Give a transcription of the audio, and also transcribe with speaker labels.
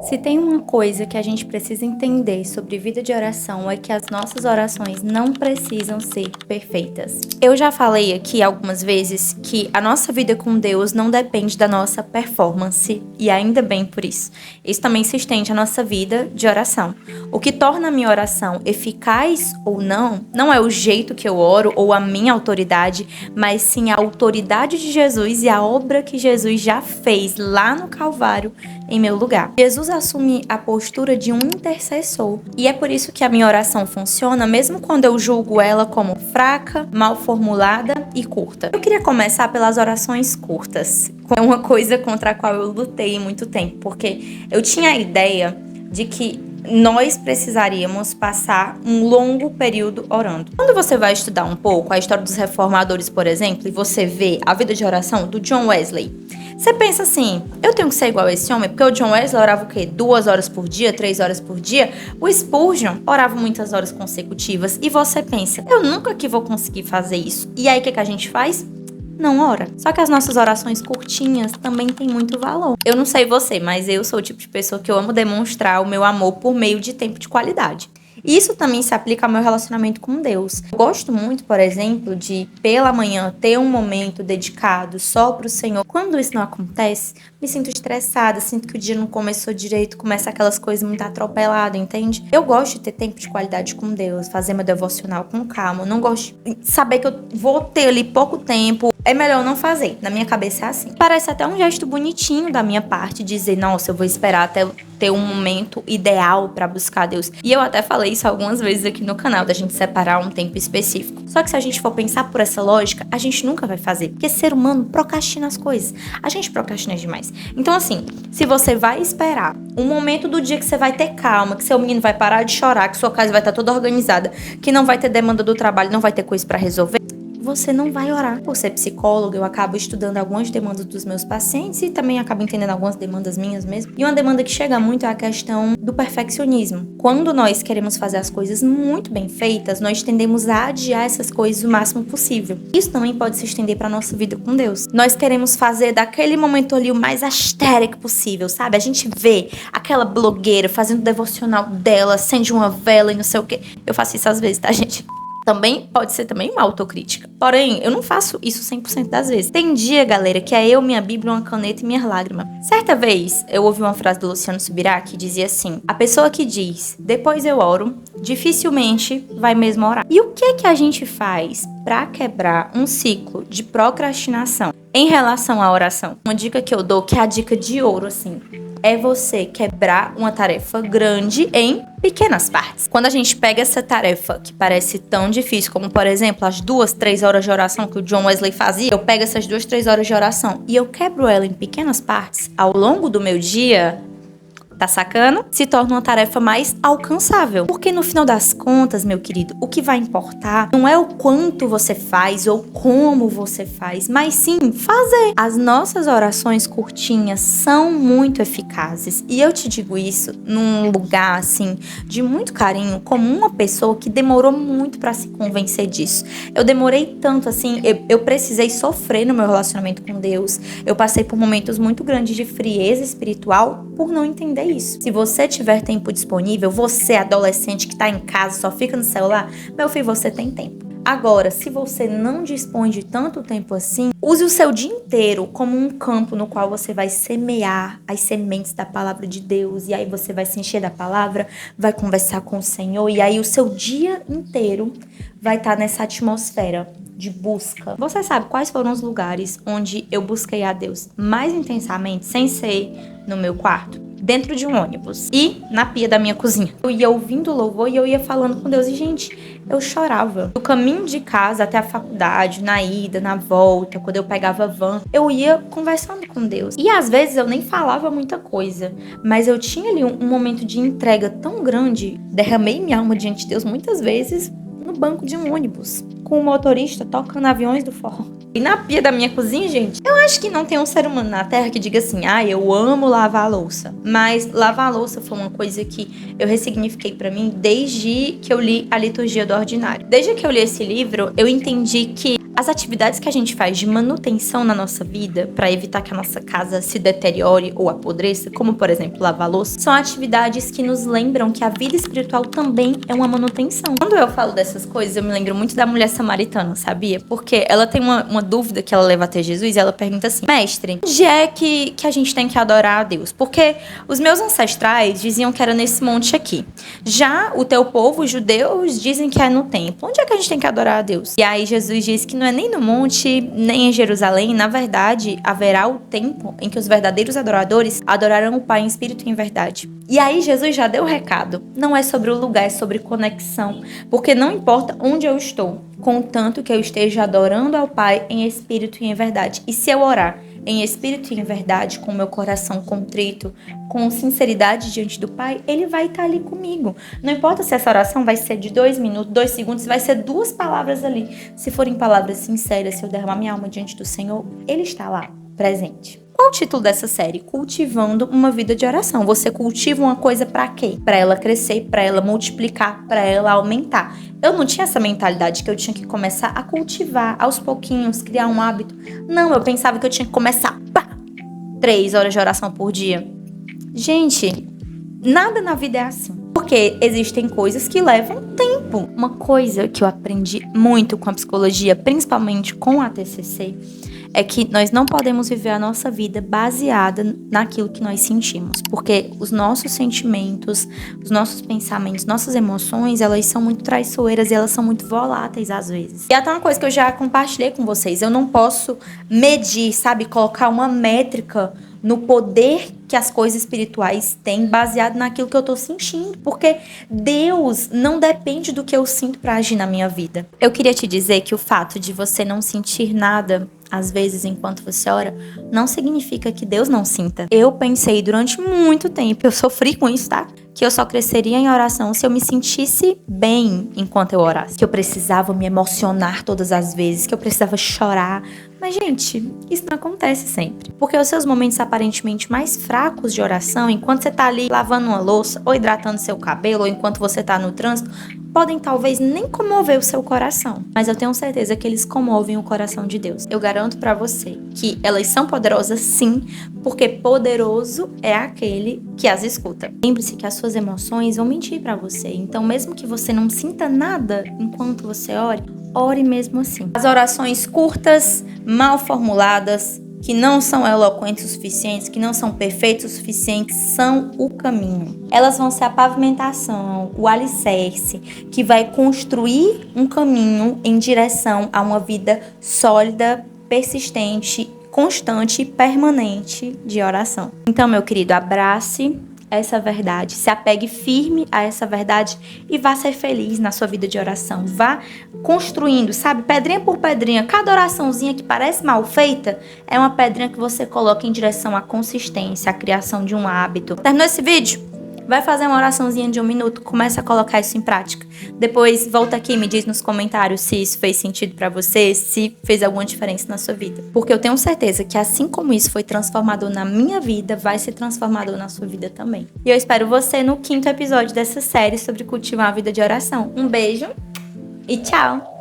Speaker 1: Se tem uma coisa que a gente precisa entender sobre vida de oração é que as nossas orações não precisam ser perfeitas. Eu já falei aqui algumas vezes que a nossa vida com Deus não depende da nossa performance, e ainda bem por isso. Isso também se estende à nossa vida de oração. O que torna a minha oração eficaz ou não é o jeito que eu oro ou a minha autoridade, mas sim a autoridade de Jesus e a obra que Jesus já fez lá no Calvário em meu lugar. Jesus assume a postura de um intercessor. E é por isso que a minha oração funciona, mesmo quando eu julgo ela como fraca, mal formulada e curta. Eu queria começar pelas orações curtas. É uma coisa contra a qual eu lutei muito tempo, porque eu tinha a ideia de que nós precisaríamos passar um longo período orando. Quando você vai estudar um pouco a história dos reformadores, por exemplo, e você vê a vida de oração do John Wesley, você pensa assim, eu tenho que ser igual a esse homem, porque o John Wesley orava o quê? 2 horas por dia, 3 horas por dia? O Spurgeon orava muitas horas consecutivas. E você pensa, eu nunca que vou conseguir fazer isso. E aí o que a gente faz? Não ora. Só que as nossas orações curtinhas também têm muito valor. Eu não sei você, mas eu sou o tipo de pessoa que eu amo demonstrar o meu amor por meio de tempo de qualidade. E isso também se aplica ao meu relacionamento com Deus. Eu gosto muito, por exemplo, de pela manhã ter um momento dedicado só para o Senhor. Quando isso não acontece, me sinto estressada, sinto que o dia não começou direito, começa aquelas coisas muito atropeladas, entende? Eu gosto de ter tempo de qualidade com Deus, fazer meu devocional com calma. Eu não gosto de saber que eu vou ter ali pouco tempo. É melhor não fazer. Na minha cabeça é assim. Parece até um gesto bonitinho da minha parte dizer, nossa, eu vou esperar até ter um momento ideal pra buscar Deus. E eu até falei isso algumas vezes aqui no canal, da gente separar um tempo específico. Só que se a gente for pensar por essa lógica, a gente nunca vai fazer. Porque ser humano procrastina as coisas. A gente procrastina demais. Então assim, se você vai esperar um momento do dia que você vai ter calma, que seu menino vai parar de chorar, que sua casa vai estar toda organizada, que não vai ter demanda do trabalho, não vai ter coisa pra resolver, você não vai orar. Por ser psicóloga, eu acabo estudando algumas demandas dos meus pacientes e também acabo entendendo algumas demandas minhas mesmo. E uma demanda que chega muito é a questão do perfeccionismo. Quando nós queremos fazer as coisas muito bem feitas, nós tendemos a adiar essas coisas o máximo possível. Isso também pode se estender para nossa vida com Deus. Nós queremos fazer daquele momento ali o mais asteric possível, sabe? A gente vê aquela blogueira fazendo o devocional dela, acende uma vela e não sei o quê. Eu faço isso às vezes, tá, gente? Também pode ser também uma autocrítica. Porém, eu não faço isso 100% das vezes. Tem dia, galera, que é eu, minha Bíblia, uma caneta e minhas lágrimas. Certa vez, eu ouvi uma frase do Luciano Subirá que dizia assim: a pessoa que diz, depois eu oro, dificilmente vai mesmo orar. E o que é que a gente faz para quebrar um ciclo de procrastinação em relação à oração? Uma dica que eu dou, que é a dica de ouro, assim, é você quebrar uma tarefa grande em pequenas partes. Quando a gente pega essa tarefa que parece tão difícil, como por exemplo as 2, 3 horas de oração que o John Wesley fazia, eu pego essas 2, 3 horas de oração e eu quebro ela em pequenas partes ao longo do meu dia. Tá sacando? Se torna uma tarefa mais alcançável. Porque no final das contas, meu querido, o que vai importar não é o quanto você faz ou como você faz, mas sim fazer. As nossas orações curtinhas são muito eficazes. E eu te digo isso num lugar, assim, de muito carinho, como uma pessoa que demorou muito pra se convencer disso. Eu demorei tanto, assim, eu precisei sofrer no meu relacionamento com Deus. Eu passei por momentos muito grandes de frieza espiritual por não entender isso. Se você tiver tempo disponível, você adolescente que tá em casa, só fica no celular, meu filho, você tem tempo. Agora, se você não dispõe de tanto tempo assim, use o seu dia inteiro como um campo no qual você vai semear as sementes da palavra de Deus, e aí você vai se encher da palavra, vai conversar com o Senhor, e aí o seu dia inteiro vai estar nessa atmosfera de busca. Você sabe quais foram os lugares onde eu busquei a Deus mais intensamente, sem ser no meu quarto? Dentro de um ônibus e na pia da minha cozinha. Eu ia ouvindo louvor e eu ia falando com Deus. E, gente, eu chorava. No caminho de casa até a faculdade, na ida, na volta, quando eu pegava van, eu ia conversando com Deus. E às vezes eu nem falava muita coisa, mas eu tinha ali um momento de entrega tão grande. Derramei minha alma diante de Deus muitas vezes no banco de um ônibus, com o motorista tocando Aviões do Forró. E na pia da minha cozinha, gente, eu acho que não tem um ser humano na Terra que diga assim, eu amo lavar a louça. Mas lavar a louça foi uma coisa que eu ressignifiquei pra mim desde que eu li A Liturgia do Ordinário. Desde que eu li esse livro, eu entendi que As atividades que a gente faz de manutenção na nossa vida, para evitar que a nossa casa se deteriore ou apodreça, como por exemplo lavar louça, são atividades que nos lembram que a vida espiritual também é uma manutenção. Quando eu falo dessas coisas, eu me lembro muito da mulher samaritana, sabia? Porque ela tem uma dúvida que ela leva até Jesus e ela pergunta assim: mestre, onde é que a gente tem que adorar a Deus? Porque os meus ancestrais diziam que era nesse monte aqui. Já o teu povo, os judeus, dizem que é no templo. Onde é que a gente tem que adorar a Deus? E aí Jesus diz que não é nem no monte, nem em Jerusalém. Na verdade, haverá o tempo em que os verdadeiros adoradores adorarão o Pai em espírito e em verdade. E aí Jesus já deu o recado. Não é sobre o lugar, é sobre conexão. Porque não importa onde eu estou, contanto que eu esteja adorando ao Pai em espírito e em verdade. E se eu orar em espírito e em verdade, com o meu coração contrito, com sinceridade diante do Pai, Ele vai estar ali comigo. Não importa se essa oração vai ser de 2 minutos, 2 segundos, vai ser 2 palavras ali. Se forem palavras sinceras, se eu derramar minha alma diante do Senhor, Ele está lá, presente. Qual o título dessa série? Cultivando uma vida de oração. Você cultiva uma coisa pra quê? Pra ela crescer, pra ela multiplicar, pra ela aumentar. Eu não tinha essa mentalidade que eu tinha que começar a cultivar aos pouquinhos, criar um hábito. Não, eu pensava que eu tinha que começar, 3 horas de oração por dia. Gente, nada na vida é assim. Porque existem coisas que levam tempo. Uma coisa que eu aprendi muito com a psicologia, principalmente com a TCC, é que nós não podemos viver a nossa vida baseada naquilo que nós sentimos. Porque os nossos sentimentos, os nossos pensamentos, nossas emoções, elas são muito traiçoeiras e elas são muito voláteis às vezes. E até uma coisa que eu já compartilhei com vocês, eu não posso medir, sabe, colocar uma métrica no poder que as coisas espirituais têm baseado naquilo que eu tô sentindo. Porque Deus não depende do que eu sinto pra agir na minha vida. Eu queria te dizer que o fato de você não sentir nada, às vezes, enquanto você ora, não significa que Deus não sinta. Eu pensei durante muito tempo, eu sofri com isso, tá? Que eu só cresceria em oração se eu me sentisse bem enquanto eu orasse. Que eu precisava me emocionar todas as vezes, que eu precisava chorar. Mas, gente, isso não acontece sempre. Porque os seus momentos aparentemente mais fracos de oração, enquanto você tá ali lavando uma louça, ou hidratando seu cabelo, ou enquanto você tá no trânsito, podem talvez nem comover o seu coração. Mas eu tenho certeza que eles comovem o coração de Deus. Eu garanto pra você que elas são poderosas sim, porque poderoso é aquele que as escuta. Lembre-se que as suas emoções vão mentir pra você. Então, mesmo que você não sinta nada enquanto você ore mesmo assim. As orações curtas, mal formuladas, que não são eloquentes o suficientes, que não são perfeitos o suficientes, são o caminho. Elas vão ser a pavimentação, o alicerce, que vai construir um caminho em direção a uma vida sólida, persistente, constante e permanente de oração. Então, meu querido, abrace essa verdade, se apegue firme a essa verdade e vá ser feliz na sua vida de oração. Vá construindo, sabe, pedrinha por pedrinha. Cada oraçãozinha que parece mal feita é uma pedrinha que você coloca em direção à consistência, à criação de um hábito. Terminou esse vídeo? Vai fazer uma oraçãozinha de 1 minuto, começa a colocar isso em prática. Depois volta aqui e me diz nos comentários se isso fez sentido pra você, se fez alguma diferença na sua vida. Porque eu tenho certeza que assim como isso foi transformador na minha vida, vai ser transformador na sua vida também. E eu espero você no 5º episódio dessa série sobre cultivar a vida de oração. Um beijo e tchau!